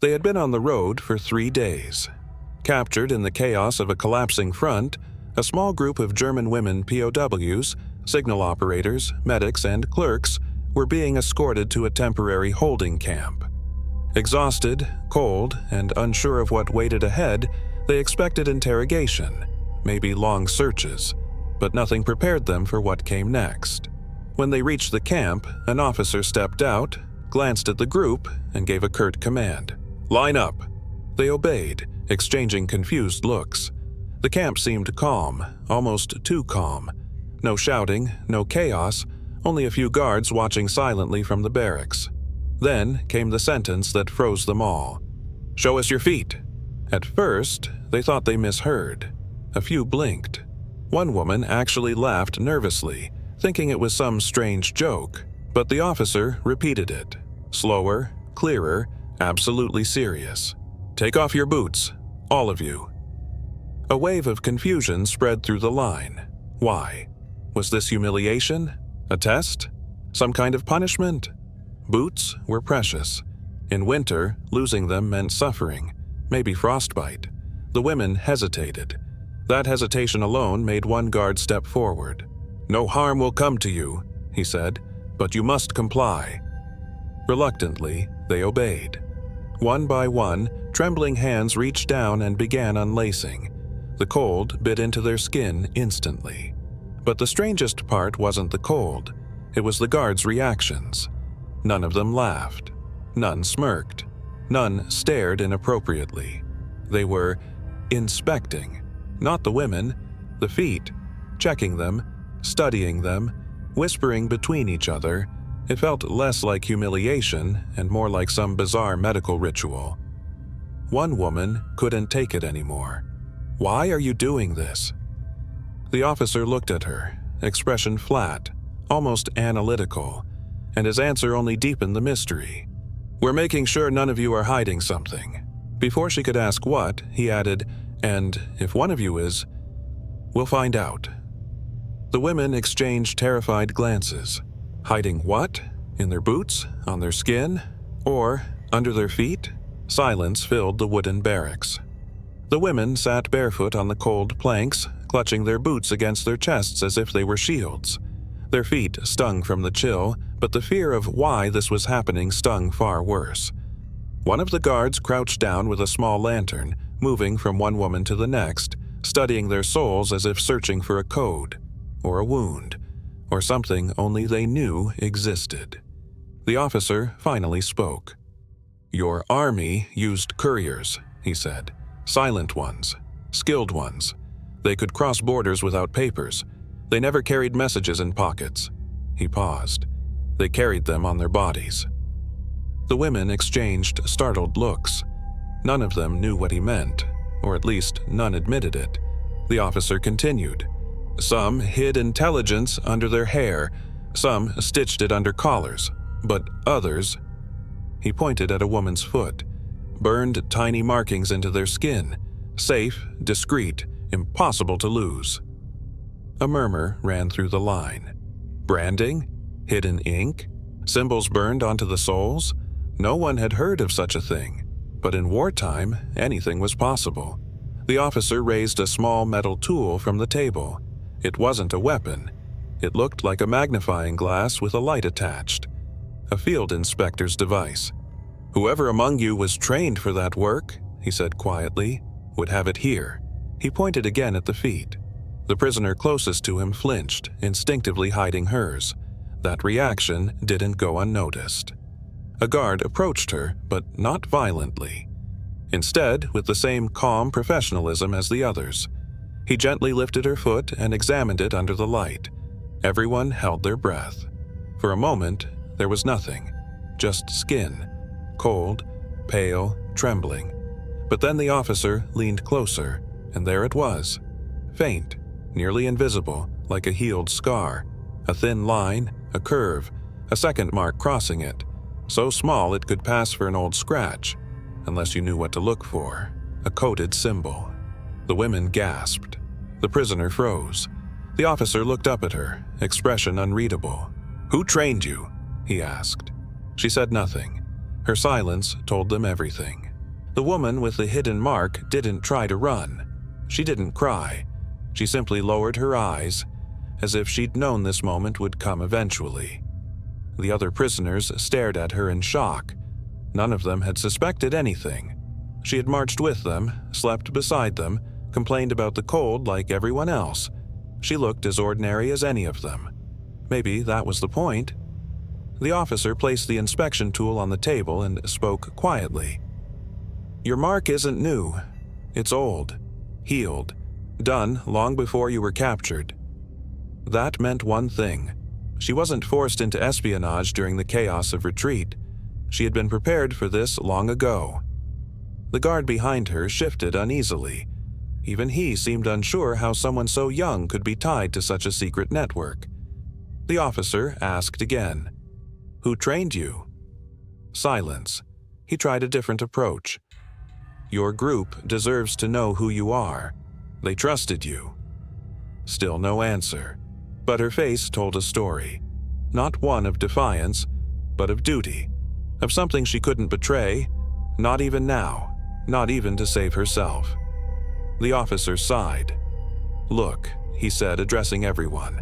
They had been on the road for 3 days. Captured in the chaos of a collapsing front, a small group of German women POWs, signal operators, medics, and clerks were being escorted to a temporary holding camp. Exhausted, cold, and unsure of what waited ahead, they expected interrogation, maybe long searches, but nothing prepared them for what came next. When they reached the camp, an officer stepped out, glanced at the group, and gave a curt command. "Line up." They obeyed, exchanging confused looks. The camp seemed calm, almost too calm. No shouting, no chaos, only a few guards watching silently from the barracks. Then came the sentence that froze them all. "Show us your feet." At first, they thought they misheard. A few blinked. One woman actually laughed nervously, thinking it was some strange joke, but the officer repeated it. Slower, clearer, absolutely serious. "Take off your boots, all of you." A wave of confusion spread through the line. Why? Was this humiliation? A test? Some kind of punishment? Boots were precious. In winter, losing them meant suffering, maybe frostbite. The women hesitated. That hesitation alone made one guard step forward. "No harm will come to you," he said, "but you must comply." Reluctantly, they obeyed. One by one, trembling hands reached down and began unlacing. The cold bit into their skin instantly. But the strangest part wasn't the cold. It was the guards' reactions. None of them laughed. None smirked. None stared inappropriately. They were inspecting, not the women, the feet, checking them, studying them, whispering between each other. It felt less like humiliation and more like some bizarre medical ritual. One woman couldn't take it anymore. "Why are you doing this?" The officer looked at her, expression flat, almost analytical, and his answer only deepened the mystery. "We're making sure none of you are hiding something." Before she could ask what, he added, "And if one of you is, we'll find out." The women exchanged terrified glances. Hiding what? In their boots? On their skin? Or under their feet? Silence filled the wooden barracks. The women sat barefoot on the cold planks, clutching their boots against their chests as if they were shields. Their feet stung from the chill, but the fear of why this was happening stung far worse. One of the guards crouched down with a small lantern, moving from one woman to the next, studying their souls as if searching for a code, or a wound, or something only they knew existed. The officer finally spoke. "Your army used couriers," he said. "Silent ones, skilled ones. They could cross borders without papers. They never carried messages in pockets." He paused. "They carried them on their bodies." The women exchanged startled looks. None of them knew what he meant, or at least none admitted it. The officer continued. "Some hid intelligence under their hair, some stitched it under collars, but others—" He pointed at a woman's foot. "Burned tiny markings into their skin. Safe, discreet, impossible to lose." A murmur ran through the line. Branding? Hidden ink? Symbols burned onto the soles? No one had heard of such a thing. But in wartime, anything was possible. The officer raised a small metal tool from the table. It wasn't a weapon. It looked like a magnifying glass with a light attached. A field inspector's device. "Whoever among you was trained for that work," he said quietly, "would have it here." He pointed again at the feet. The prisoner closest to him flinched, instinctively hiding hers. That reaction didn't go unnoticed. A guard approached her, but not violently. Instead, with the same calm professionalism as the others. He gently lifted her foot and examined it under the light. Everyone held their breath. For a moment, there was nothing, just skin, cold, pale, trembling. But then the officer leaned closer, and there it was. Faint, nearly invisible, like a healed scar. A thin line, a curve, a second mark crossing it. So small it could pass for an old scratch, unless you knew what to look for. A coded symbol. The women gasped. The prisoner froze. The officer looked up at her, expression unreadable. "Who trained you?" he asked. She said nothing. Her silence told them everything. The woman with the hidden mark didn't try to run. She didn't cry. She simply lowered her eyes, as if she'd known this moment would come eventually. The other prisoners stared at her in shock. None of them had suspected anything. She had marched with them, slept beside them, complained about the cold like everyone else. She looked as ordinary as any of them. Maybe that was the point. The officer placed the inspection tool on the table and spoke quietly. "Your mark isn't new. It's old, healed, done long before you were captured." That meant one thing. She wasn't forced into espionage during the chaos of retreat. She had been prepared for this long ago. The guard behind her shifted uneasily. Even he seemed unsure how someone so young could be tied to such a secret network. The officer asked again, "Who trained you?" Silence. He tried a different approach. "Your group deserves to know who you are. They trusted you." Still no answer, but her face told a story. Not one of defiance, but of duty, of something she couldn't betray, not even now, not even to save herself. The officer sighed. "Look," he said, addressing everyone.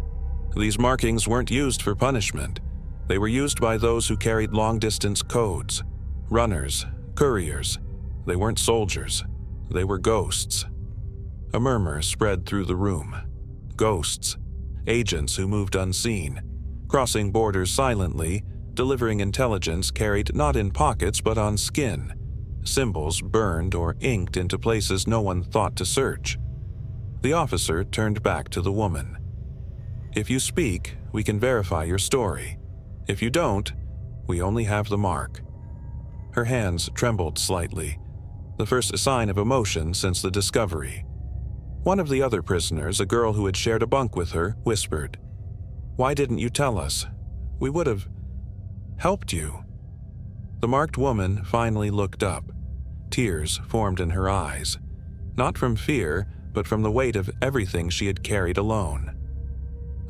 "These markings weren't used for punishment. They were used by those who carried long-distance codes. Runners, couriers. They weren't soldiers. They were ghosts." A murmur spread through the room. Ghosts. Agents who moved unseen, crossing borders silently, delivering intelligence carried not in pockets but on skin. Symbols burned or inked into places no one thought to search. The officer turned back to the woman. "If you speak, we can verify your story. If you don't, we only have the mark." Her hands trembled slightly, the first sign of emotion since the discovery. One of the other prisoners, a girl who had shared a bunk with her, whispered, "Why didn't you tell us? We would have helped you." The marked woman finally looked up. Tears formed in her eyes, not from fear, but from the weight of everything she had carried alone.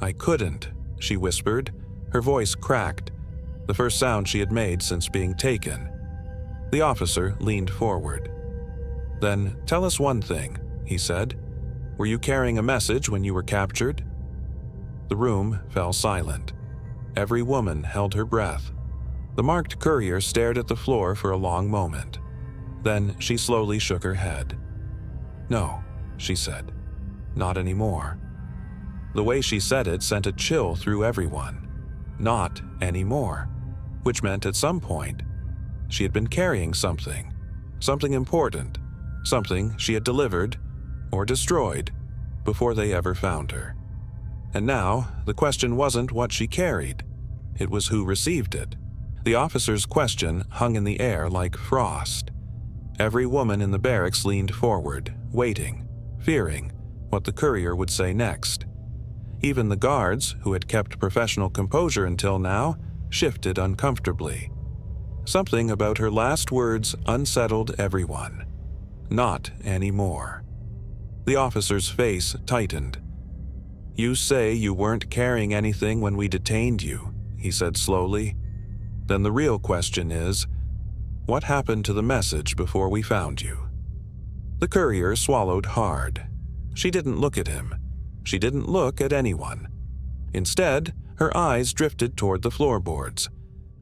"I couldn't," she whispered, her voice cracked, the first sound she had made since being taken. The officer leaned forward. "Then tell us one thing," he said. "Were you carrying a message when you were captured?" The room fell silent. Every woman held her breath. The marked courier stared at the floor for a long moment. Then she slowly shook her head. "No," she said. "Not anymore." The way she said it sent a chill through everyone. Not anymore. Which meant at some point, she had been carrying something. Something important. Something she had delivered or destroyed before they ever found her. And now, the question wasn't what she carried. It was who received it. The officer's question hung in the air like frost. Every woman in the barracks leaned forward, waiting, fearing what the courier would say next. Even the guards, who had kept professional composure until now, shifted uncomfortably. Something about her last words unsettled everyone. Not anymore. The officer's face tightened. "You say you weren't carrying anything when we detained you," he said slowly. "Then the real question is, what happened to the message before we found you?" The courier swallowed hard. She didn't look at him. She didn't look at anyone. Instead, her eyes drifted toward the floorboards.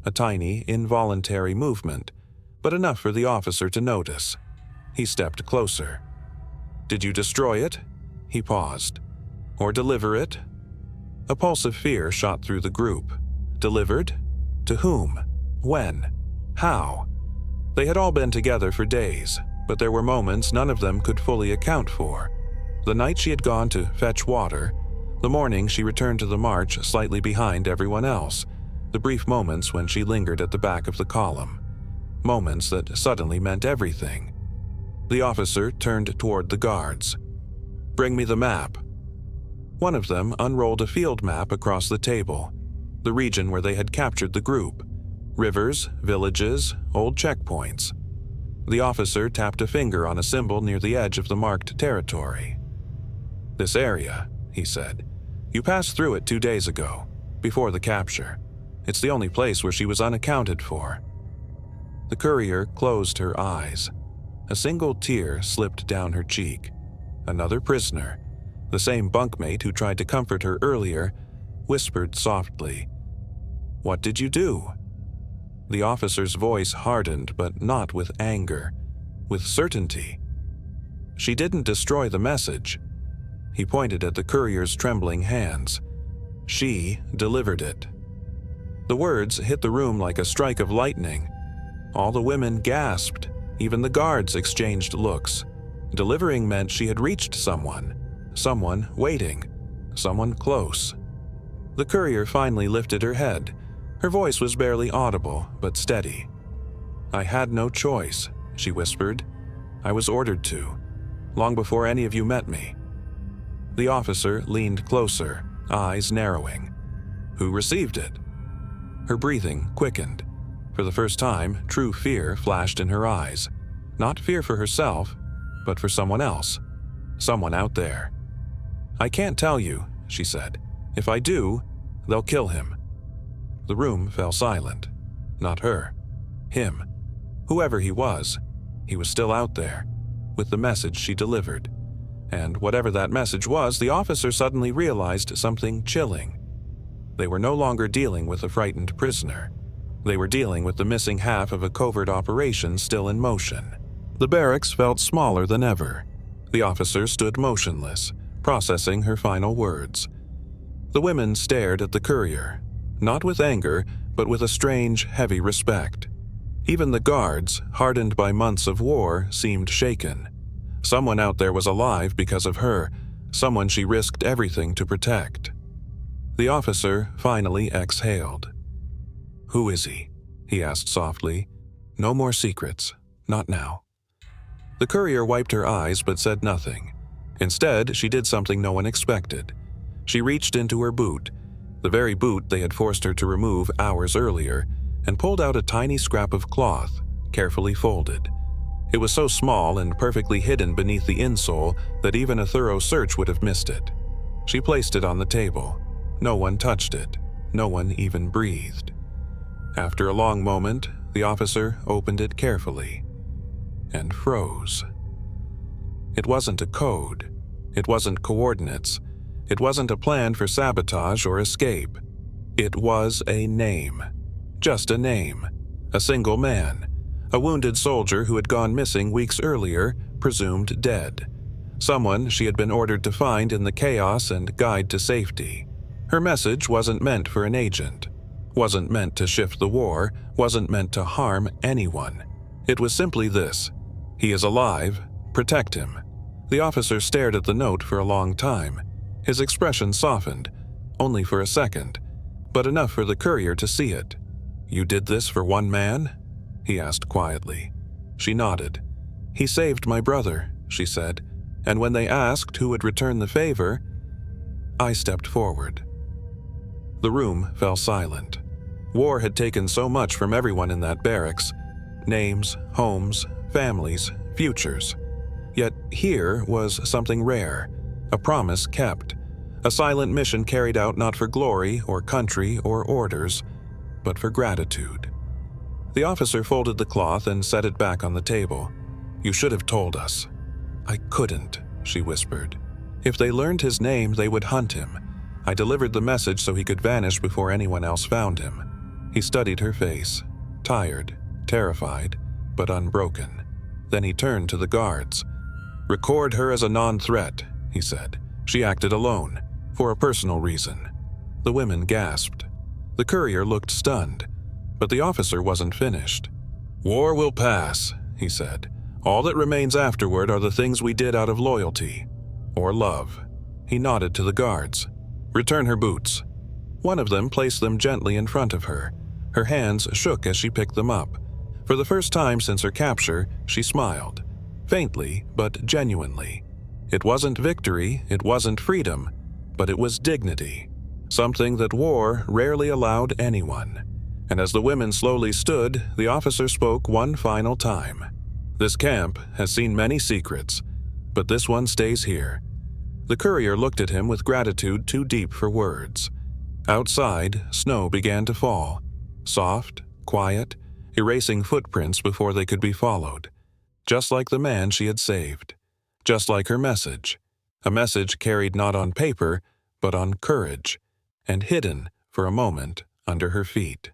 A tiny, involuntary movement, but enough for the officer to notice. He stepped closer. "Did you destroy it?" He paused. "Or deliver it?" A pulse of fear shot through the group. Delivered? To whom? When? How? They had all been together for days, but there were moments none of them could fully account for. The night she had gone to fetch water, the morning she returned to the march slightly behind everyone else, the brief moments when she lingered at the back of the column. Moments that suddenly meant everything. The officer turned toward the guards. "Bring me the map." One of them unrolled a field map across the table, the region where they had captured the group. Rivers, villages, old checkpoints. The officer tapped a finger on a symbol near the edge of the marked territory. "This area," he said. "You passed through it 2 days ago, before the capture. It's the only place where she was unaccounted for." The courier closed her eyes. A single tear slipped down her cheek. Another prisoner, the same bunkmate who tried to comfort her earlier, whispered softly, "What did you do?" The officer's voice hardened, but not with anger, with certainty. "She didn't destroy the message." He pointed at the courier's trembling hands. "She delivered it." The words hit the room like a strike of lightning. All the women gasped. Even the guards exchanged looks. Delivering meant she had reached someone waiting, someone close. The courier finally lifted her head. Her voice was barely audible, but steady. "I had no choice," she whispered. "I was ordered to, long before any of you met me." The officer leaned closer, eyes narrowing. "Who received it?" Her breathing quickened. For the first time, true fear flashed in her eyes. Not fear for herself, but for someone else. Someone out there. "I can't tell you," she said. "If I do, they'll kill him." The room fell silent. Not her. Him. Whoever he was still out there, with the message she delivered. And whatever that message was, the officer suddenly realized something chilling. They were no longer dealing with a frightened prisoner. They were dealing with the missing half of a covert operation still in motion. The barracks felt smaller than ever. The officer stood motionless, processing her final words. The women stared at the courier, not with anger, but with a strange, heavy respect. Even the guards, hardened by months of war, seemed shaken. Someone out there was alive because of her, someone she risked everything to protect. The officer finally exhaled. "Who is he?" he asked softly. "No more secrets. Not now." The courier wiped her eyes but said nothing. Instead, she did something no one expected. She reached into her boot, the very boot they had forced her to remove hours earlier, and pulled out a tiny scrap of cloth, carefully folded. It was so small and perfectly hidden beneath the insole that even a thorough search would have missed it. She placed it on the table. No one touched it. No one even breathed. After a long moment, the officer opened it carefully and froze. It wasn't a code. It wasn't coordinates. It wasn't a plan for sabotage or escape. It was a name. Just a name. A single man. A wounded soldier who had gone missing weeks earlier, presumed dead. Someone she had been ordered to find in the chaos and guide to safety. Her message wasn't meant for an agent. Wasn't meant to shift the war. Wasn't meant to harm anyone. It was simply this: he is alive. Protect him. The officer stared at the note for a long time. His expression softened, only for a second, but enough for the courier to see it. "You did this for one man?" he asked quietly. She nodded. "He saved my brother," she said, "and when they asked who would return the favor, I stepped forward." The room fell silent. War had taken so much from everyone in that barracks. Names, homes, families, futures. Yet here was something rare, a promise kept, a silent mission carried out not for glory or country or orders, but for gratitude. The officer folded the cloth and set it back on the table. "You should have told us." "I couldn't," she whispered. "If they learned his name, they would hunt him. I delivered the message so he could vanish before anyone else found him." He studied her face, tired, terrified, but unbroken. Then he turned to the guards. "Record her as a non-threat," he said. "She acted alone, for a personal reason." The women gasped. The courier looked stunned, but the officer wasn't finished. "War will pass," he said. "All that remains afterward are the things we did out of loyalty. Or love." He nodded to the guards. "Return her boots." One of them placed them gently in front of her. Her hands shook as she picked them up. For the first time since her capture, she smiled. Faintly, but genuinely. It wasn't victory, it wasn't freedom, but it was dignity. Something that war rarely allowed anyone. And as the women slowly stood, the officer spoke one final time. "This camp has seen many secrets, but this one stays here." The courier looked at him with gratitude too deep for words. Outside, snow began to fall. Soft, quiet, erasing footprints before they could be followed. just like the man she had saved, just like her message, a message carried not on paper, but on courage, and hidden for a moment under her feet.